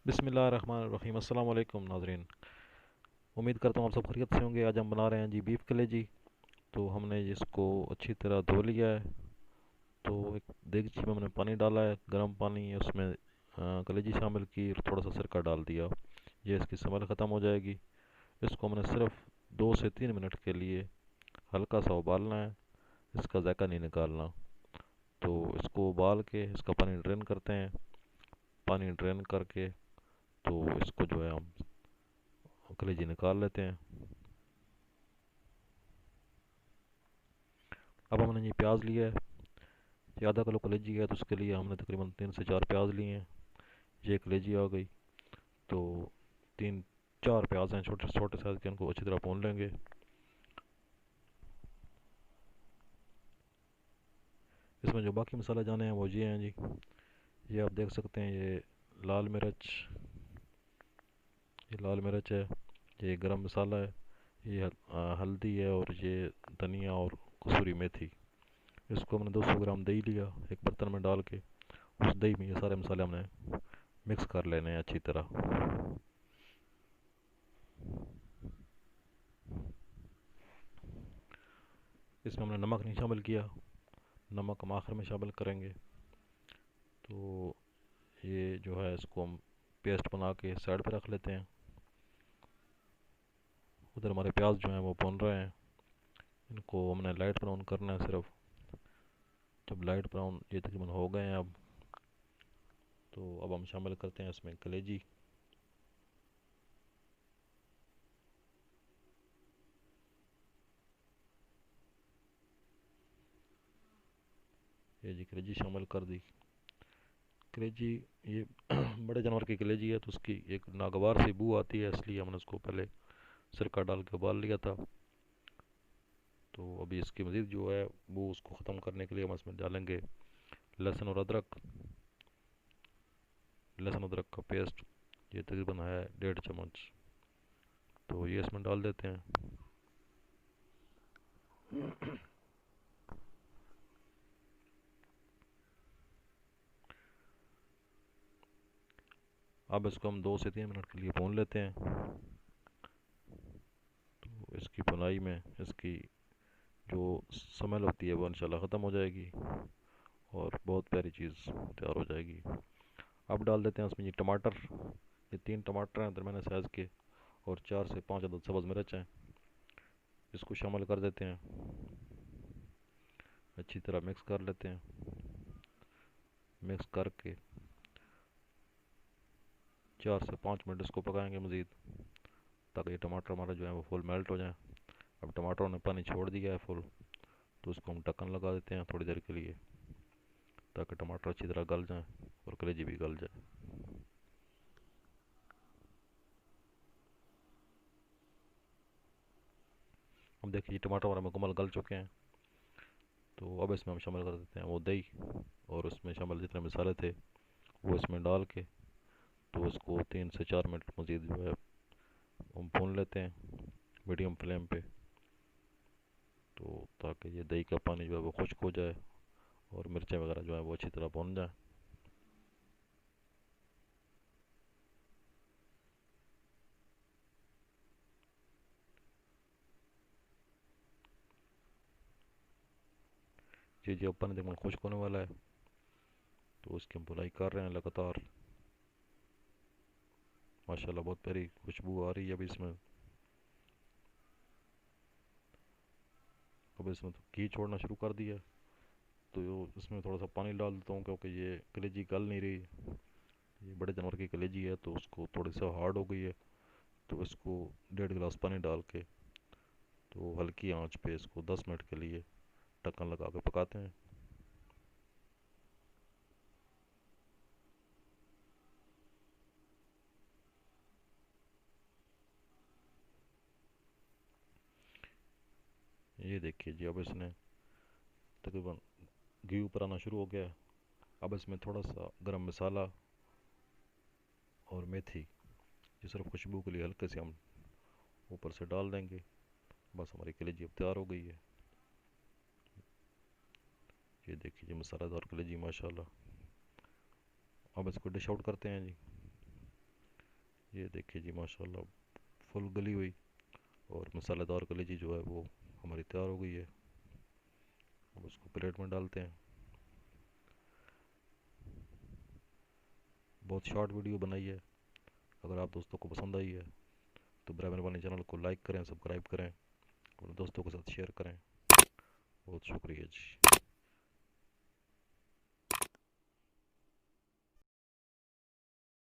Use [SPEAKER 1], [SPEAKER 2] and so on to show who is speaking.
[SPEAKER 1] बिस्मिल्लाहिर्रहमानिर्रहीम। अस्सलाम वालेकुम नाज़रीन। उम्मीद करता हूँ आप सब खैरियत से होंगे। आज हम बना रहे हैं जी बीफ कलेजी। तो हमने इसको अच्छी तरह धो लिया है। तो एक देगची में हमने पानी डाला है, गर्म पानी, उसमें कलेजी शामिल की और थोड़ा सा सिरका डाल दिया। ये इसकी स्मेल ख़त्म हो जाएगी। इसको हमने सिर्फ 2 से 3 मिनट के लिए हल्का सा उबालना है, इसका जायका नहीं निकालना। तो इसको उबाल के इसका पानी ड्रेन करते हैं। पानी ड्रेन करके तो इसको जो है हम कलेजी निकाल लेते हैं। अब हमने ये प्याज लिया है, ये आधा किलो कलेजी है, तो उसके लिए हमने तकरीबन 3 से 4 प्याज लिए हैं। ये कलेजी आ गई। तो 3 4 प्याज हैं छोटे छोटे साइज़ के, उनको अच्छी तरह भून लेंगे। इसमें जो बाकी मसाले जाने हैं वो ये हैं जी। ये आप देख सकते हैं, ये लाल मिर्च, ये लाल मिर्च है, ये गरम मसाला है, ये हल्दी है, और ये धनिया और कसूरी मेथी। इसको हमने 200 ग्राम दही लिया, एक बर्तन में डाल के उस दही में ये सारे मसाले हमने मिक्स कर लेने हैं अच्छी तरह। इसमें हमने नमक नहीं शामिल किया, नमक हम आखिर में शामिल करेंगे। तो ये जो है इसको हम पेस्ट बना के साइड पे रख लेते हैं। उधर हमारे प्याज जो हैं वो भून रहे हैं, इनको हमने लाइट ब्राउन करना है सिर्फ। जब लाइट ब्राउन ये तकरीबन हो गए हैं अब, तो अब हम शामिल करते हैं इसमें कलेजी। ये जी कलेजी शामिल कर दी। कलेजी ये बड़े जानवर की कलेजी है, तो उसकी एक नागवार सी बू आती है, इसलिए हमने उसको पहले सिरका डाल के उबाल लिया था। तो अभी इसकी मज़ीद जो है वो उसको ख़त्म करने के लिए हम इसमें डालेंगे लहसुन और अदरक। लहसुन अदरक का पेस्ट ये तकरीबन है 1.5 चम्मच। तो ये इसमें डाल देते हैं। अब इसको हम 2 से 3 मिनट के लिए भून लेते हैं। तो इसकी भुनाई में इसकी जो स्मेल होती है वो इंशाल्लाह ख़त्म हो जाएगी और बहुत प्यारी चीज़ तैयार हो जाएगी। अब डाल देते हैं उसमें ये टमाटर। ये 3 टमाटर हैं दरमियाने साइज़ के, और 4 से 5 अदद सब्ज़ मिर्च हैं। इसको शामिल कर देते हैं, अच्छी तरह मिक्स कर लेते हैं। मिक्स करके 4 से 5 मिनट इसको पकाएंगे मज़ीद, ताकि ये टमाटर हमारा जो है वो फुल मेल्ट हो जाए। अब टमाटरों ने पानी छोड़ दिया है फुल, तो उसको हम ढक्कन लगा देते हैं थोड़ी देर के लिए, ताकि टमाटर अच्छी तरह गल जाए और कलेजी भी गल जाए। अब देखिए टमाटर हमारे मुकम्मल गल चुके हैं। तो अब इसमें हम शामिल कर देते हैं वो दही, और उसमें शामिल जितने मसाले थे वो इसमें डाल के, तो उसको 3 से 4 मिनट मज़ीद जो है हम भून लेते हैं मीडियम फ्लेम पे। तो ताकि ये दही का पानी जो है वो खुश्क हो जाए और मिर्चें वगैरह जो है वो अच्छी तरह भून जाए। जी जी, अब पानी तकरीबन खुश्क होने वाला है, तो उसकी हम भुनाई कर रहे हैं लगातार। माशाल्लाह बहुत प्यारी खुशबू आ रही है अभी इसमें। अब इसमें तो घी छोड़ना शुरू कर दिया, तो इसमें थोड़ा सा पानी डाल देता हूँ, क्योंकि ये कलेजी गल नहीं रही। ये बड़े जानवर की कलेजी है, तो उसको थोड़ी सा हार्ड हो गई है। तो इसको 1.5 गिलास पानी डाल के, तो हल्की आंच पे इसको 10 मिनट के लिए ढक्कन लगा के पकाते हैं। ये देखिए जी, अब इसने तकरीबन घी ऊपर आना शुरू हो गया है। अब इसमें थोड़ा सा गरम मसाला और मेथी, ये सिर्फ खुशबू के लिए हल्के से हम ऊपर से डाल देंगे। बस हमारी कलेजी अब तैयार हो गई है। ये देखिए जी मसालेदार कलेजी माशाल्लाह। अब इसको डिश आउट करते हैं जी। ये देखिए जी माशाल्लाह फुल गली हुई और मसालेदार कलेजी जो है वो हमारी तैयार हो गई है। अब उसको प्लेट में डालते हैं। बहुत शॉर्ट वीडियो बनाई है। अगर आप दोस्तों को पसंद आई है तो बर मेहरबानी चैनल को लाइक करें, सब्सक्राइब करें और दोस्तों के साथ शेयर करें। बहुत शुक्रिया जी।